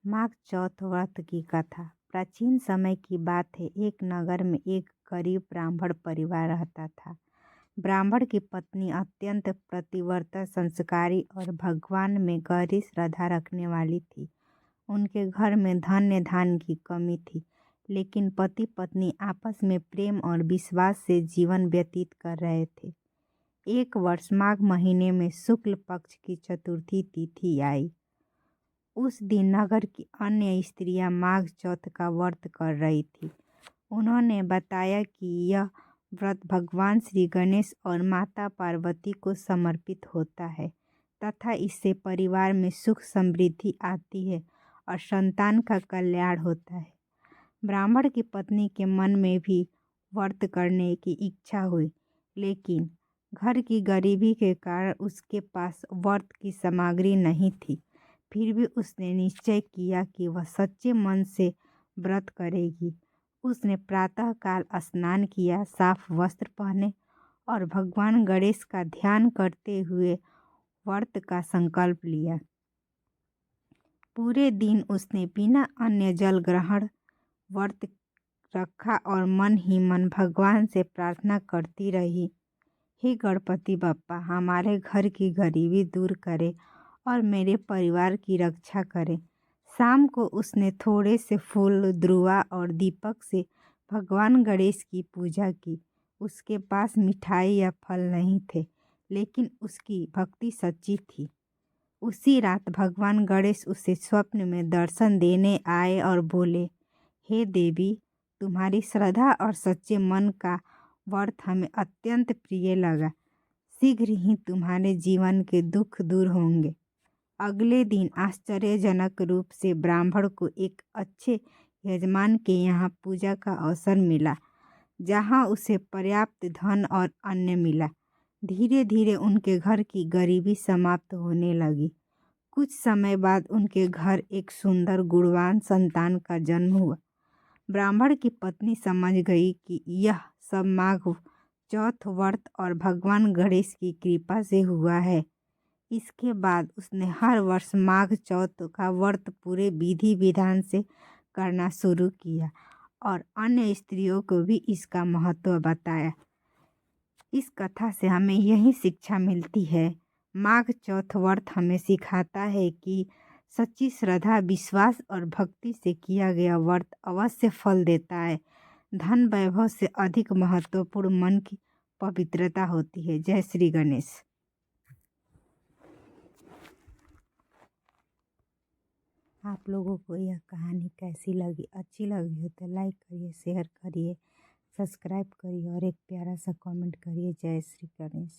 माघ चौथ व्रत की कथा। प्राचीन समय की बात है। एक नगर में एक गरीब ब्राह्मण परिवार रहता था। ब्राह्मण की पत्नी अत्यंत पतिव्रता, संस्कारी और भगवान में गहरी श्रद्धा रखने वाली थी। उनके घर में धन्य धान की कमी थी, लेकिन पति पत्नी आपस में प्रेम और विश्वास से जीवन व्यतीत कर रहे थे। एक वर्ष माघ महीने में शुक्ल पक्ष की चतुर्थी तिथि आई। उस दिन नगर की अन्य स्त्रियां माघ चौथ का व्रत कर रही थी। उन्होंने बताया कि यह व्रत भगवान श्री गणेश और माता पार्वती को समर्पित होता है तथा इससे परिवार में सुख समृद्धि आती है और संतान का कल्याण होता है। ब्राह्मण की पत्नी के मन में भी व्रत करने की इच्छा हुई, लेकिन घर की गरीबी के कारण उसके पास व्रत की सामग्री नहीं थी। फिर भी उसने निश्चय किया कि वह सच्चे मन से व्रत करेगी। उसने प्रातःकाल स्नान किया, साफ वस्त्र पहने और भगवान गणेश का ध्यान करते हुए व्रत का संकल्प लिया। पूरे दिन उसने बिना अन्य जल ग्रहण व्रत रखा और मन ही मन भगवान से प्रार्थना करती रही, हे गणपति बप्पा, हमारे घर की गरीबी दूर करे और मेरे परिवार की रक्षा करे। शाम को उसने थोड़े से फूल, द्रुआ और दीपक से भगवान गणेश की पूजा की। उसके पास मिठाई या फल नहीं थे, लेकिन उसकी भक्ति सच्ची थी। उसी रात भगवान गणेश उसे स्वप्न में दर्शन देने आए और बोले, हे देवी, तुम्हारी श्रद्धा और सच्चे मन का व्रत हमें अत्यंत प्रिय लगा। शीघ्र ही तुम्हारे जीवन के दुख दूर होंगे। अगले दिन आश्चर्यजनक रूप से ब्राह्मण को एक अच्छे यजमान के यहाँ पूजा का अवसर मिला, जहाँ उसे पर्याप्त धन और अन्न मिला। धीरे धीरे उनके घर की गरीबी समाप्त होने लगी। कुछ समय बाद उनके घर एक सुंदर गुणवान संतान का जन्म हुआ। ब्राह्मण की पत्नी समझ गई कि यह सब माघ चौथ व्रत और भगवान गणेश की कृपा से हुआ है। इसके बाद उसने हर वर्ष माघ चौथ का व्रत पूरे विधि विधान से करना शुरू किया और अन्य स्त्रियों को भी इसका महत्व बताया। इस कथा से हमें यही शिक्षा मिलती है। माघ चौथ व्रत हमें सिखाता है कि सच्ची श्रद्धा, विश्वास और भक्ति से किया गया व्रत अवश्य फल देता है। धन वैभव से अधिक महत्वपूर्ण मन की पवित्रता होती है। जय श्री गणेश। आप लोगों को यह कहानी कैसी लगी? अच्छी लगी हो तो लाइक करिए, शेयर करिए, सब्सक्राइब करिए और एक प्यारा सा कमेंट करिए। जय श्री गणेश।